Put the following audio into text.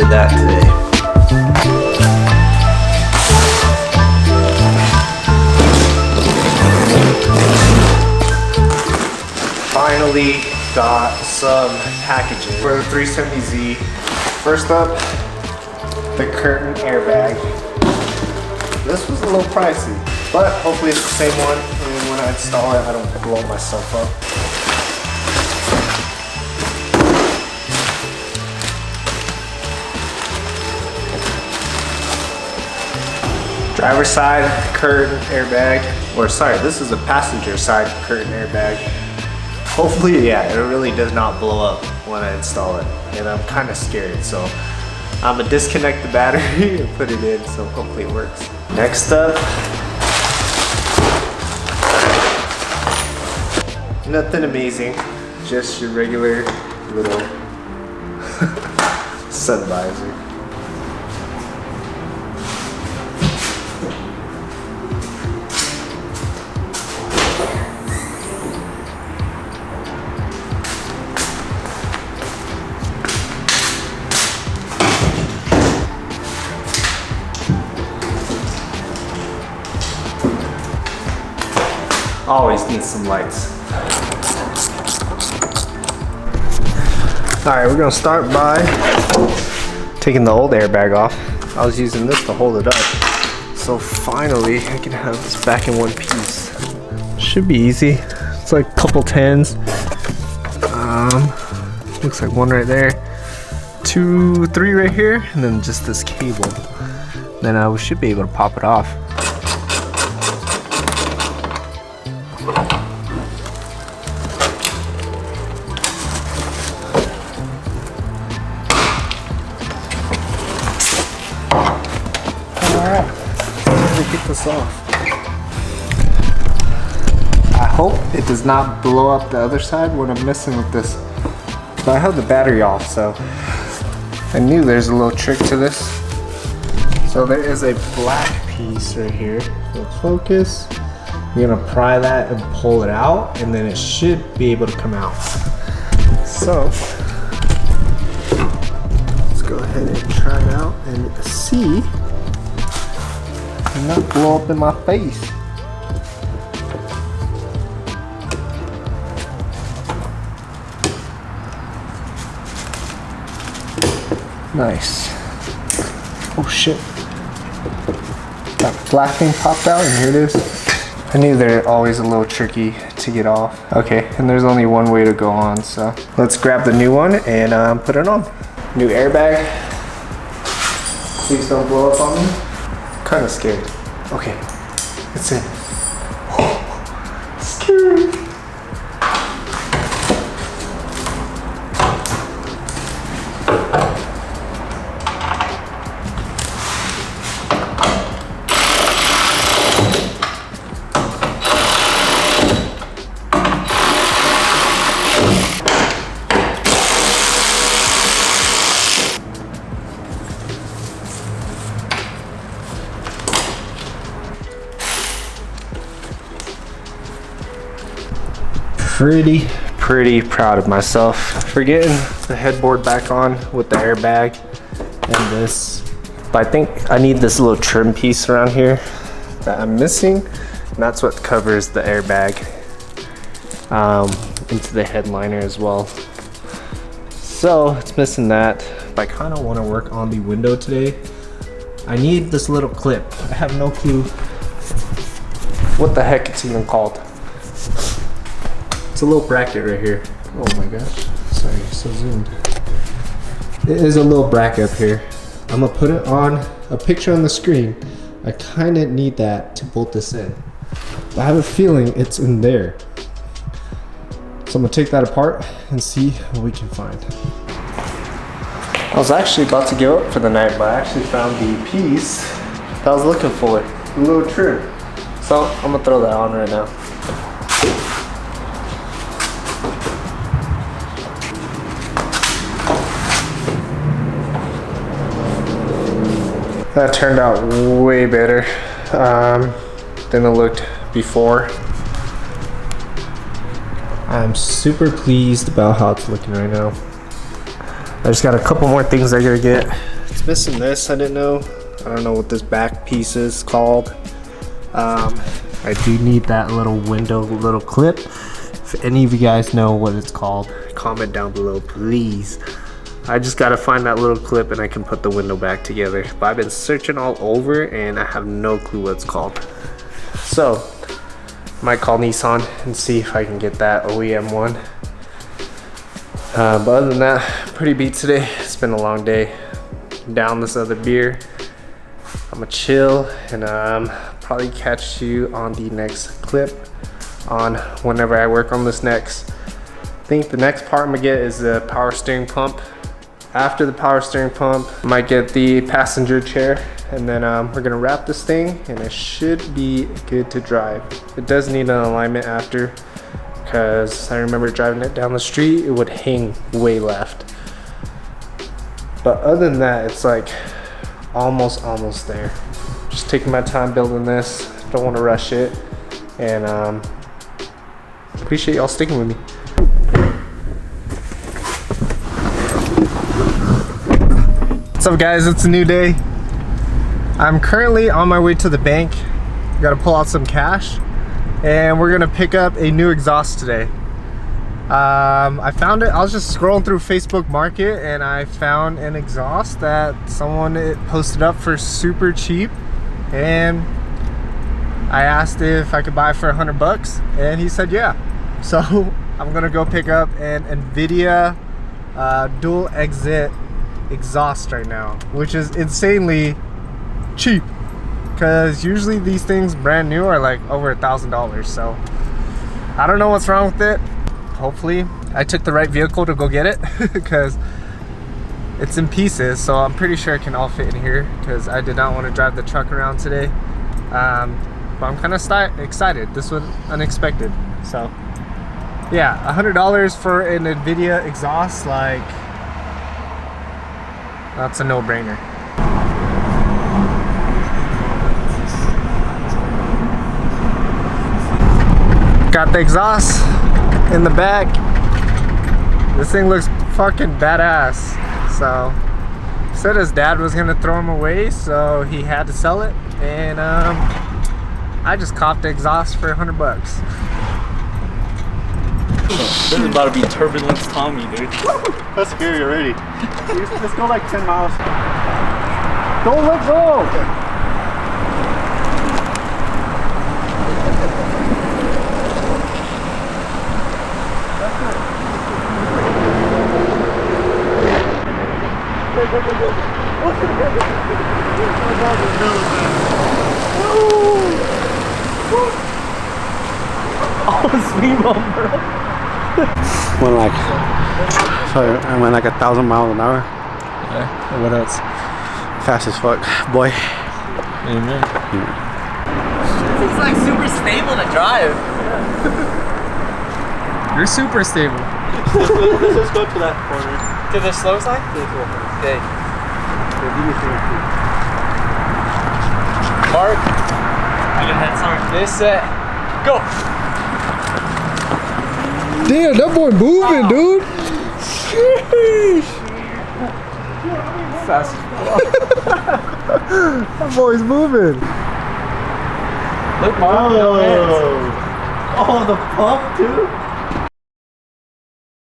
needed that today. Finally got some packaging for the 370Z. First up, the curtain airbag. This was a little pricey, but hopefully it's the same one, and when I install it, I don't blow myself up. Driver's side curtain airbag, or sorry, this is a passenger side curtain airbag. Hopefully, yeah, it really does not blow up when I install it, and I'm kind of scared, so I'm gonna disconnect the battery and put it in, so hopefully it works. Next up, nothing amazing, just your regular little sun visor. Always need some lights. All right, we're gonna start by taking the old airbag off. I was using this to hold it up. So finally, I can have this back in one piece. Should be easy. It's like a couple 10s. Looks like one right there. 2, 3 right here, and then just this cable. Then we should be able to pop it off. Get this off. I hope it does not blow up the other side when I'm messing with this. But I have the battery off, so I knew there's a little trick to this. So there is a black piece right here. So focus. You're gonna pry that and pull it out, and then it should be able to come out. So let's go ahead and try it out and see. And not blow up in my face. Nice. Oh shit. That black thing popped out, and here it is. I knew they're always a little tricky to get off. Okay, and there's only one way to go on, so let's grab the new one and put it on. New airbag. Please don't blow up on me. Kind of scared. Okay, it's in. Oh, scary. Pretty proud of myself for getting the headboard back on with the airbag and this. But I think I need this little trim piece around here that I'm missing, and that's what covers the airbag into the headliner as well. So it's missing that, but I kind of want to work on the window today. I need this little clip. I have no clue what the heck it's even called. It's a little bracket right here. Oh my gosh, sorry, so zoomed. It is a little bracket up here. I'm gonna put it on a picture on the screen. I kinda need that to bolt this in. But I have a feeling it's in there. So I'm gonna take that apart and see what we can find. I was actually about to give up for the night, but I actually found the piece that I was looking for, a little trim. So I'm gonna throw that on right now. That turned out way better than it looked before. I'm super pleased about how it's looking right now. I just got a couple more things I gotta get It's missing this. I didn't know. I don't know what this back piece is called. I do need that little window, little clip. If any of you guys know what it's called, comment down below, please. I just gotta find that little clip and I can put the window back together. But I've been searching all over and I have no clue what it's called. So, might call Nissan and see if I can get that OEM one. But other than that, pretty beat today. It's been a long day. Down this other beer. I'm gonna chill and probably catch you on the next clip on whenever I work on this next. I think the next part I'm gonna get is the power steering pump. After the power steering pump, I might get the passenger chair, and then we're gonna wrap this thing and it should be good to drive. It does need an alignment after, because I remember driving it down the street, it would hang way left. But other than that, it's like almost there. Just taking my time building this, don't want to rush it, and appreciate y'all sticking with me. What's up guys, it's a new day. I'm currently on my way to the bank. Gotta pull out some cash and we're gonna pick up a new exhaust today. I found it, I was just scrolling through Facebook Market and I found an exhaust that someone posted up for super cheap, and I asked if I could buy it for $100 and he said yeah. So I'm gonna go pick up an NVIDIA dual exit exhaust right now, which is insanely cheap, because usually these things brand new are like over $1,000. So I don't know what's wrong with it. Hopefully I took the right vehicle to go get it because it's in pieces, so I'm pretty sure it can all fit in here, because I did not want to drive the truck around today. But I'm kind of excited. This was unexpected. So yeah, $100 for an NVIDIA exhaust, like, that's a no-brainer. Got the exhaust in the back. This thing looks fucking badass. So said his dad was gonna throw him away, so he had to sell it, and I just copped the exhaust for $100. This is about to be turbulence Tommy, dude. That's scary already. Let's go like 10 miles. Don't let go! Oh, speed bump, bro. I went like 1,000 miles an hour. Yeah. What else? Fast as fuck, boy. Amen. This is like super stable to drive. You're super stable. Let's just go to that corner. To the slow side? Okay. Mark, I can head start. This set, go. Damn, that boy moving, dude. Sheesh. Fast as fuck. That boy's moving. Look, Mark. Oh, the pump too?